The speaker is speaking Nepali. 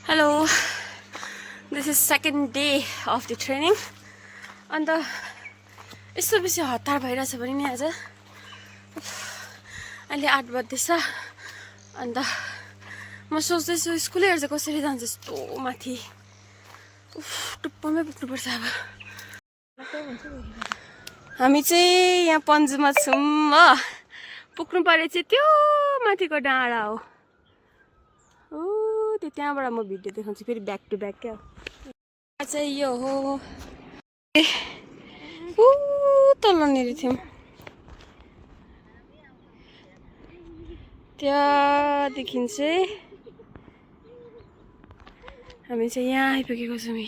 Hello, this is second day of the training. And यस्तो बेसी हतार भइरहेछ भने नि आज अहिले 8 बज्दैछ अन्त म सोच्दैछु स्कुलहरू चाहिँ कसरी जान्छ यस्तो माथि टुप्पोमै पुग्नुपर्छ अब हामी चाहिँ यहाँ पन्जुमा छौँ हो पुग्नु परे चाहिँ त्यो माथिको डाँडा हो त्यो त्यहाँबाट म भिडियो देखाउँछु फेरि ब्याक टु ब्याक क्या चाहिँ यो हो तलनिर थियौँ त्यहाँदेखि चाहिँ हामी चाहिँ यहाँ आइपुगेको छौँ